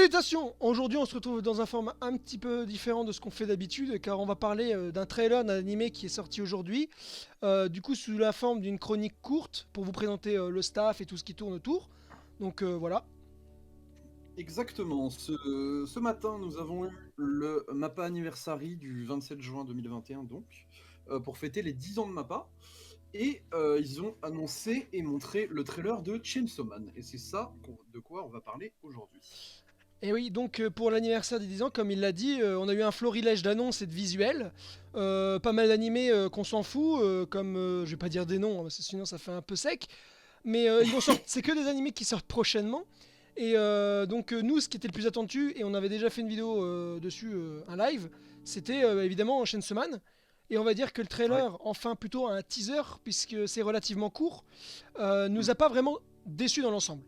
Salutations! Aujourd'hui, on se retrouve dans un format un petit peu différent de ce qu'on fait d'habitude, car on va parler d'un trailer d'un animé qui est sorti aujourd'hui, du coup sous la forme d'une chronique courte pour vous présenter le staff et tout ce qui tourne autour. Donc voilà. Exactement. Ce matin, nous avons eu le MAPPA Anniversary du 27 juin 2021, donc, pour fêter les 10 ans de MAPPA. Et ils ont annoncé et montré le trailer de Chainsaw Man. Et c'est ça de quoi on va parler aujourd'hui. Et oui, donc pour l'anniversaire des 10 ans, comme il l'a dit, on a eu un florilège d'annonces et de visuels. Pas mal d'animés qu'on s'en fout, comme je vais pas dire des noms, parce que sinon ça fait un peu sec. Mais ils vont sortir, c'est que des animés qui sortent prochainement. Et donc nous, ce qui était le plus attendu, et on avait déjà fait une vidéo dessus, un live, c'était évidemment Chainsaw Man. Et on va dire que le Ouais. trailer, enfin plutôt un teaser, puisque c'est relativement court, nous a pas vraiment déçus dans l'ensemble.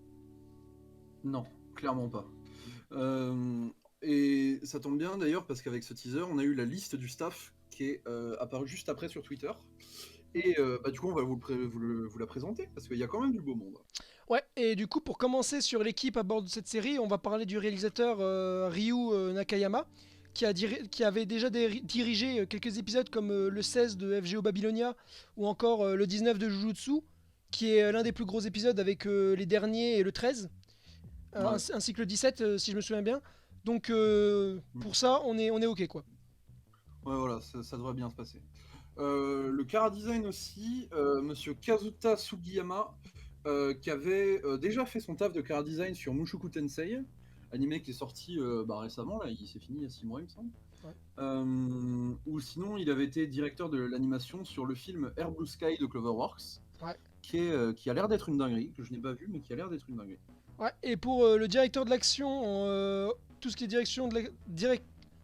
Non, clairement pas. Euh, et ça tombe bien d'ailleurs parce qu'avec ce teaser, on a eu la liste du staff qui est apparue juste après sur Twitter. Et bah, du coup, on va vous la présenter parce qu'il y a quand même du beau monde. Ouais, et du coup, pour commencer sur l'équipe à bord de cette série, on va parler du réalisateur Ryu Nakayama, qui avait déjà dirigé quelques épisodes comme le 16 de FGO Babylonia ou encore le 19 de Jujutsu, qui est l'un des plus gros épisodes avec les derniers et le 13, Ouais. ainsi que le 17 si je me souviens bien. Donc pour ça, on est ok quoi. Ouais, voilà, ça devrait bien se passer. Le Chara Design aussi, monsieur Kazuta Sugiyama, qui avait déjà fait son taf de Chara Design sur Mushoku Tensei, animé qui est sorti récemment, là, il s'est fini il y a 6 mois, il me semble. Ouais. Ou sinon, il avait été directeur de l'animation sur le film Air Blue Sky de Cloverworks, Ouais. qui a l'air d'être une dinguerie, que je n'ai pas vu, mais qui a l'air d'être une dinguerie. Ouais, et pour le directeur de l'action, tout ce qui est direction de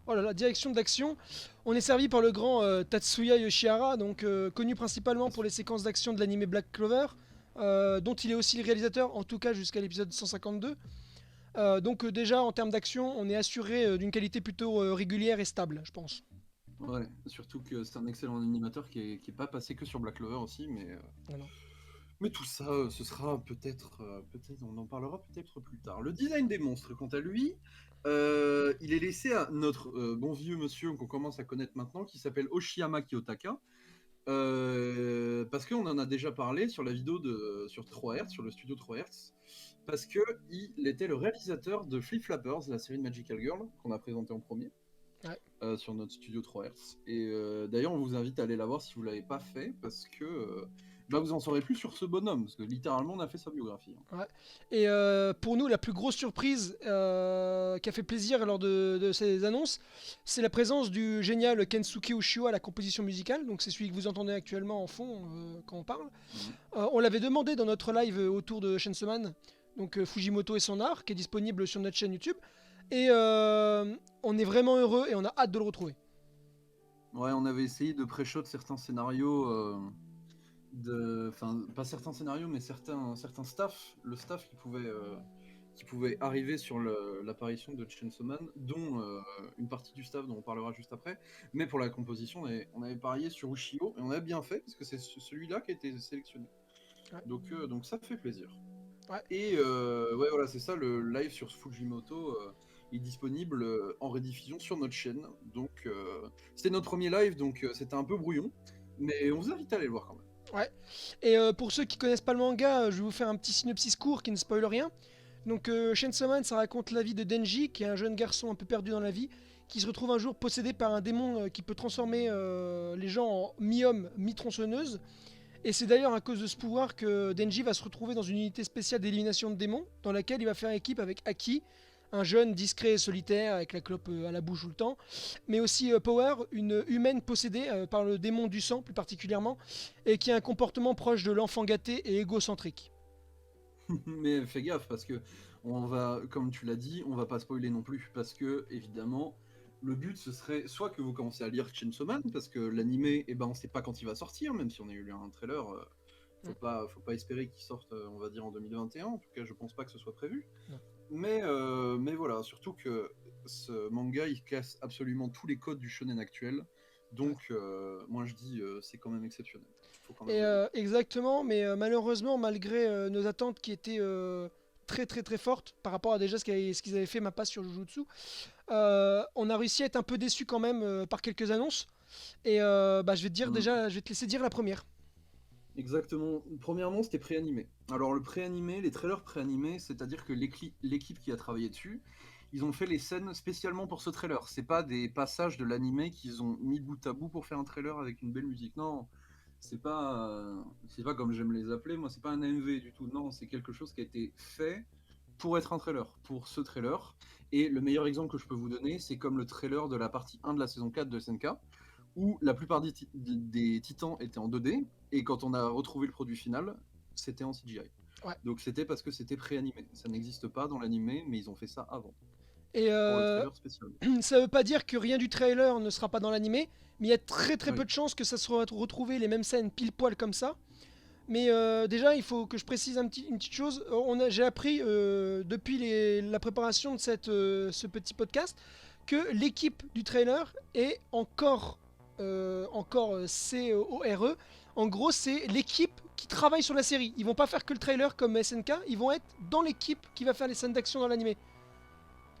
oh là là, direction de l'action, on est servi par le grand Tatsuya Yoshihara, donc connu principalement Bien pour sûr. les séquences d'action de l'anime Black Clover, dont il est aussi le réalisateur, en tout cas jusqu'à l'épisode 152. Donc déjà en termes d'action, on est assuré d'une qualité plutôt régulière et stable, je pense. Ouais, surtout que c'est un excellent animateur qui est pas passé que sur Black Clover aussi, Non, non. mais tout ça, ce sera peut-être, on en parlera peut-être plus tard. Le design des monstres, quant à lui, il est laissé à notre bon vieux monsieur qu'on commence à connaître maintenant, qui s'appelle Oshiyama Kiyotaka, parce qu'on en a déjà parlé sur la vidéo sur 3Hz, sur le studio 3Hz, parce que il était le réalisateur de Flip Flappers, la série de Magical Girl qu'on a présenté en premier. Ouais. Sur notre studio 3Hz. Et d'ailleurs, on vous invite à aller la voir si vous l'avez pas fait, parce que vous en saurez plus sur ce bonhomme, parce que littéralement, on a fait sa biographie. Ouais. Et pour nous, la plus grosse surprise qui a fait plaisir lors de ces annonces, c'est la présence du génial Kensuke Uchiwa à la composition musicale. Donc c'est celui que vous entendez actuellement en fond quand on parle. Mhm. On l'avait demandé dans notre live autour de Chainsaw Man, donc Fujimoto et son art, qui est disponible sur notre chaîne YouTube. Et on est vraiment heureux et on a hâte de le retrouver. Ouais, on avait essayé de pré-shot certains scénarios, enfin, pas certains scénarios, mais certains staffs, le staff qui pouvait arriver sur l'apparition de Chainsaw Man, dont une partie du staff dont on parlera juste après. Mais pour la composition, on avait parié sur Ushio, et on a bien fait, parce que c'est celui-là qui a été sélectionné. Ouais. Donc ça fait plaisir. Ouais. Et ouais, voilà, c'est ça, le live sur Fujimoto est disponible en rediffusion sur notre chaîne. Donc c'était notre premier live, donc c'était un peu brouillon, mais on vous invite à aller le voir quand même. Ouais. Et pour ceux qui connaissent pas le manga, je vais vous faire un petit synopsis court qui ne spoile rien. Donc Chainsaw Man, ça raconte la vie de Denji, qui est un jeune garçon un peu perdu dans la vie, qui se retrouve un jour possédé par un démon qui peut transformer les gens en mi-homme, mi-tronçonneuse. Et c'est d'ailleurs à cause de ce pouvoir que Denji va se retrouver dans une unité spéciale d'élimination de démons, dans laquelle il va faire équipe avec Aki, un jeune discret et solitaire avec la clope à la bouche tout le temps, mais aussi Power, une humaine possédée par le démon du sang plus particulièrement, et qui a un comportement proche de l'enfant gâté et égocentrique. Mais fais gaffe parce que comme tu l'as dit, on va pas spoiler non plus parce que évidemment, le but ce serait soit que vous commencez à lire Chainsaw Man parce que l'animé, on sait pas quand il va sortir, même si on a eu un trailer. Mm. Faut pas espérer qu'il sorte, on va dire en 2021. En tout cas, je pense pas que ce soit prévu. Non. Mais voilà, surtout que ce manga il casse absolument tous les codes du shonen actuel. Ouais. Donc, moi je dis, c'est quand même exceptionnel. Faut quand même Et le dire. exactement, mais malheureusement, malgré nos attentes qui étaient très très très forte par rapport à déjà ce qu'ils avaient fait Mappa sur Jujutsu. On a réussi à être un peu déçu quand même par quelques annonces. Et je vais te dire Mm. déjà, je vais te laisser dire la première. Exactement. Premièrement, c'était préanimé. Alors le préanimé, les trailers préanimés, c'est-à-dire que l'équipe qui a travaillé dessus, ils ont fait les scènes spécialement pour ce trailer. C'est pas des passages de l'animé qu'ils ont mis bout à bout pour faire un trailer avec une belle musique. Non, c'est pas comme j'aime les appeler. Moi, c'est pas un AMV du tout. Non, c'est quelque chose qui a été fait pour être un trailer, pour ce trailer. Et le meilleur exemple que je peux vous donner, c'est comme le trailer de la partie 1 de la saison 4 de SNK, où la plupart des titans étaient en 2D, et quand on a retrouvé le produit final, c'était en CGI. Ouais. Donc c'était parce que c'était pré-animé. Ça n'existe pas dans l'animé, mais ils ont fait ça avant, Et pour le trailer spécial. ça veut pas dire que rien du trailer ne sera pas dans l'animé, mais il y a très très Oui. peu de chances que ça soit retrouvé les mêmes scènes pile poil comme ça. Mais déjà, il faut que je précise une petite chose. J'ai appris depuis la préparation de ce petit podcast que l'équipe du trailer est encore CORE. En gros, c'est l'équipe qui travaille sur la série. Ils vont pas faire que le trailer comme SNK, ils vont être dans l'équipe qui va faire les scènes d'action dans l'animé.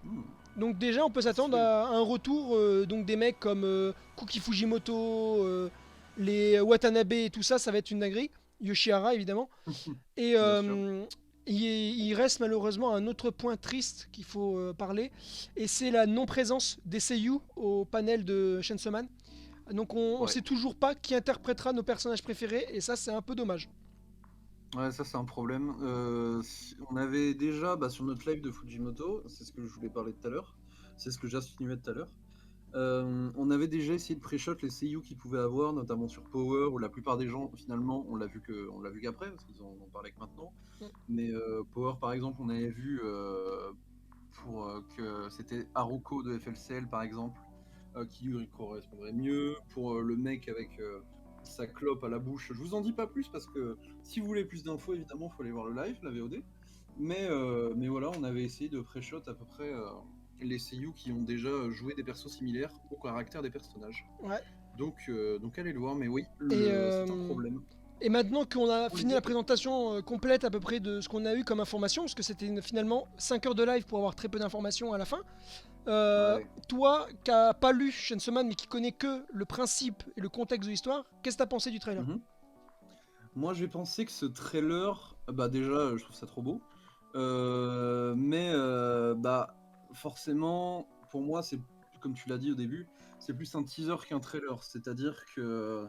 Hmm. Donc déjà, on peut s'attendre à un retour donc des mecs comme Kuki Fujimoto, les Watanabe et tout ça, ça va être une dinguerie. Yoshihara évidemment. Et Bien sûr. il reste malheureusement un autre point triste qu'il faut parler, et c'est la non-présence des seiyuu au panel de Chainsaw Man. Donc on Ouais. sait toujours pas qui interprétera nos personnages préférés, et ça c'est un peu dommage. Ouais, ça c'est un problème. On avait déjà sur notre live de Fujimoto, c'est ce que je voulais parler tout à l'heure, c'est ce que j'insinuais tout à l'heure. On avait déjà essayé de pré-shot les seiyuu qu'ils pouvaient avoir, notamment sur Power, où la plupart des gens finalement on l'a vu qu'après, parce qu'ils en ont parlé que maintenant. Mm. Mais Power par exemple, on avait vu pour que c'était Haruko de FLCL par exemple, qui lui correspondrait mieux. Pour le mec avec sa clope à la bouche, je vous en dis pas plus parce que si vous voulez plus d'infos, évidemment, il faut aller voir le live, la VOD. Mais voilà, on avait essayé de pré-shot à peu près les seiyuu qui ont déjà joué des persos similaires au caractère des personnages. Ouais. Donc allez le voir, mais oui, Et, c'est un problème. et maintenant qu'on a Pour les fini la dire- présentation complète à peu près de ce qu'on a eu comme information, parce que c'était finalement 5 heures de live pour avoir très peu d'informations à la fin, Ouais. toi qui n'as pas lu Chainsaw Man mais qui connais que le principe et le contexte de l'histoire, qu'est-ce que tu as pensé du trailer? Mhm. Moi, j'ai pensé que ce trailer, déjà, je trouve ça trop beau. Forcément, pour moi, c'est comme tu l'as dit au début, c'est plus un teaser qu'un trailer. C'est-à-dire que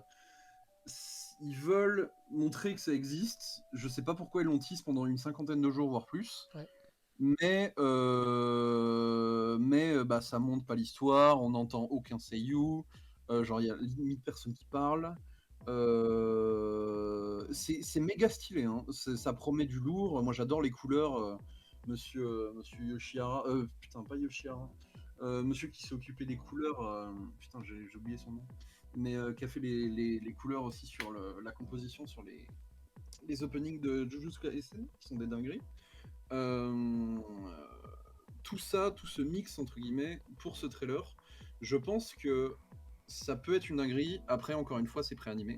ils veulent montrer que ça existe. Je sais pas pourquoi ils l'ont tease pendant une cinquantaine de jours, voire plus. Ouais. Mais ça montre pas l'histoire. On n'entend aucun seiyuu. Genre, il y a limite personne qui parle. C'est méga stylé, hein. Ça promet du lourd. Moi, j'adore les couleurs. Monsieur Yoshihara, putain, pas Yoshihara. Monsieur qui s'est occupé des couleurs, putain, j'ai oublié son nom, mais qui a fait les couleurs aussi sur la composition sur les openings de Jujutsu Kaisen, qui sont des dingueries. Tout ça, tout ce mix entre guillemets pour ce trailer, je pense que ça peut être une dinguerie. Après, encore une fois, c'est préanimé,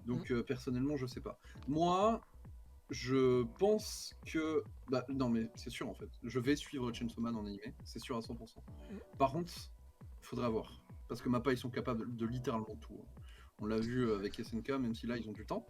donc personnellement, je sais pas. Moi, je pense que non, mais c'est sûr en fait. Je vais suivre Chainsaw Man en animé, c'est sûr à 100%. Par contre, faudra voir, parce que Mappa ils sont capables de littéralement tout, hein. On l'a vu avec SNK, même si là ils ont du temps.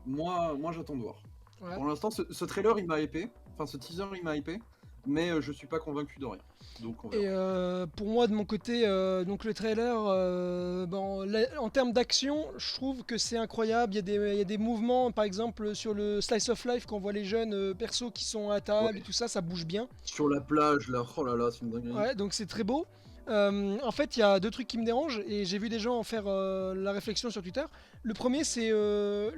Moi j'attends de voir. Ouais. Pour l'instant, ce trailer il m'a hypé, enfin ce teaser il m'a hypé, mais je suis pas convaincu de rien. Donc on verra. Et pour moi, de mon côté, donc le trailer, en termes d'action, je trouve que c'est incroyable. Il y a des mouvements, par exemple, sur le Slice of Life, quand on voit les jeunes persos qui sont à table Ouais. et tout ça, ça bouge bien. Sur la plage là, oh là là, c'est une dinguerie. Ouais, donc c'est très beau. En fait, il y a deux trucs qui me dérangent, et j'ai vu des gens en faire la réflexion sur Twitter. Le premier, c'est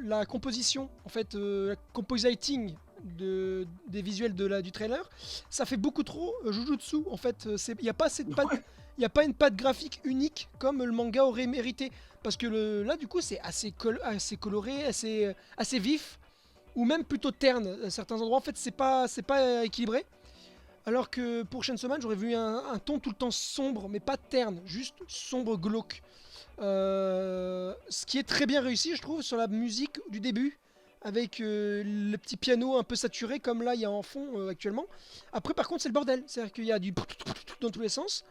la composition, en fait, la compositing des visuels du trailer. Ça fait beaucoup trop Jujutsu, en fait. Il n'y a pas assez de patte, Ouais. il y a pas une patte graphique unique comme le manga aurait mérité. Parce que là, du coup, c'est assez coloré, assez vif, ou même plutôt terne à certains endroits. En fait, c'est pas équilibré. Alors que pour Chainsaw Man, j'aurais vu un ton tout le temps sombre, mais pas terne, juste sombre glauque. Ce qui est très bien réussi, je trouve, sur la musique du début. avec le petit piano un peu saturé comme là il y a en fond actuellement. Après par contre c'est le bordel, c'est-à-dire qu'il y a du dans tous les sens.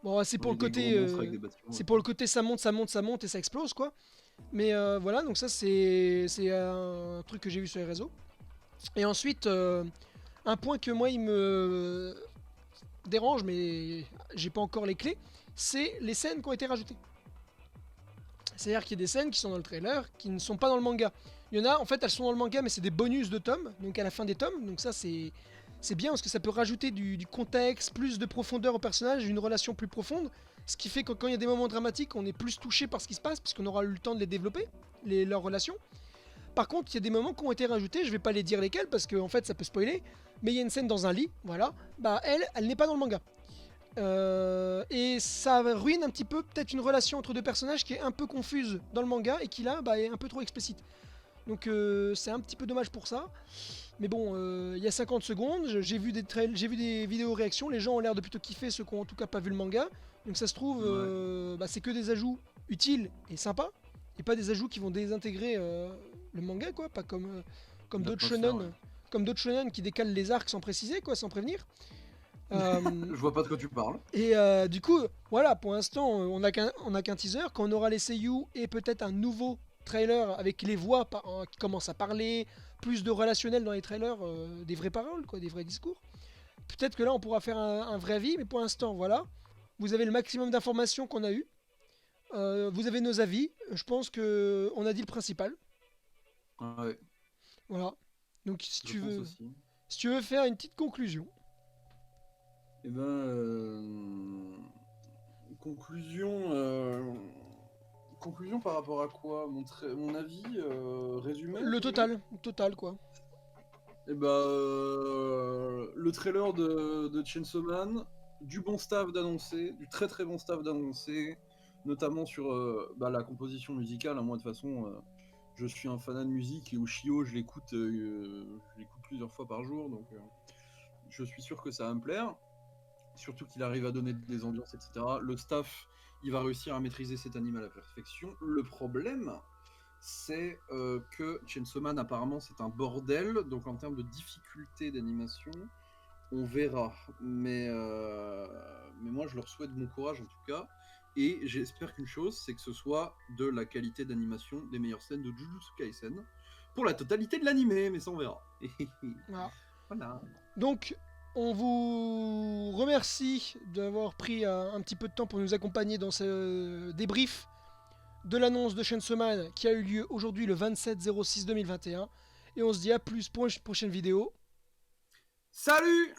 Bon c'est pour Oui, le des gros côté monstres avec des bâtiments. c'est pour le côté ça monte, ça monte, ça monte et ça explose quoi. Mais voilà donc ça c'est un truc que j'ai vu sur les réseaux. Et ensuite un point que moi il me dérange mais j'ai pas encore les clés, c'est les scènes qui ont été rajoutées. C'est-à-dire qu'il y a des scènes qui sont dans le trailer qui ne sont pas dans le manga. Il y en a, en fait, elles sont dans le manga, mais c'est des bonus de tomes, donc à la fin des tomes. Donc ça, c'est bien parce que ça peut rajouter du contexte, plus de profondeur au personnage, une relation plus profonde. Ce qui fait que quand il y a des moments dramatiques, on est plus touché par ce qui se passe, puisqu'on aura eu le temps de les développer, leurs relations. Par contre, il y a des moments qui ont été rajoutés, je vais pas les dire lesquels parce que en fait ça peut spoiler, mais il y a une scène dans un lit, voilà, bah elle n'est pas dans le manga. Et ça ruine un petit peu peut-être une relation entre deux personnages qui est un peu confuse dans le manga et qui là bah, est un peu trop explicite. Donc c'est un petit peu dommage pour ça. Mais bon, il y a 50 secondes, j'ai vu des vidéos réactions, les gens ont l'air de plutôt kiffer ceux qui ont en tout cas pas vu le manga. Donc ça se trouve, bah, c'est que des ajouts utiles et sympas, et pas des ajouts qui vont désintégrer le manga quoi, pas comme d'autres shonen, Ouais. comme d'autres shonen qui décalent les arcs sans préciser quoi, sans prévenir. Je vois pas de quoi tu parles. Et du coup, voilà, pour l'instant, on a qu'un teaser. Quand on aura les seiyuu et peut-être un nouveau trailer avec les voix qui commencent à parler, plus de relationnel dans les trailers, des vraies paroles, quoi, des vrais discours. Peut-être que là, on pourra faire un vrai avis, mais pour l'instant, voilà. Vous avez le maximum d'informations qu'on a eu. Vous avez nos avis. Je pense que on a dit le principal. Ouais, Voilà. Donc, je pense aussi. si tu veux faire une petite conclusion. Eh ben, conclusion, conclusion par rapport à quoi? Mon avis résumé, Le entre guillemets. total, quoi. Eh ben, le trailer de Chainsaw Man, du bon staff d'annoncé, du très très bon staff d'annoncé, notamment sur bah, la composition musicale. Moi, de toute façon, je suis un fanat de musique et Ushio, je l'écoute plusieurs fois par jour, donc je suis sûr que ça va me plaire. Surtout qu'il arrive à donner des ambiances, etc. Le staff, il va réussir à maîtriser cet anime à la perfection. Le problème, c'est que Chainsaw Man, apparemment, c'est un bordel. Donc, en termes de difficulté d'animation, on verra. Mais moi, je leur souhaite bon courage, en tout cas. Et j'espère qu'une chose, c'est que ce soit de la qualité d'animation des meilleures scènes de Jujutsu Kaisen pour la totalité de l'animé, mais ça, on verra. Voilà. Voilà. Donc, on vous remercie d'avoir pris un petit peu de temps pour nous accompagner dans ce débrief de l'annonce de Chainsaw Man qui a eu lieu aujourd'hui le 27/06/2021. Et on se dit à plus pour une prochaine vidéo. Salut!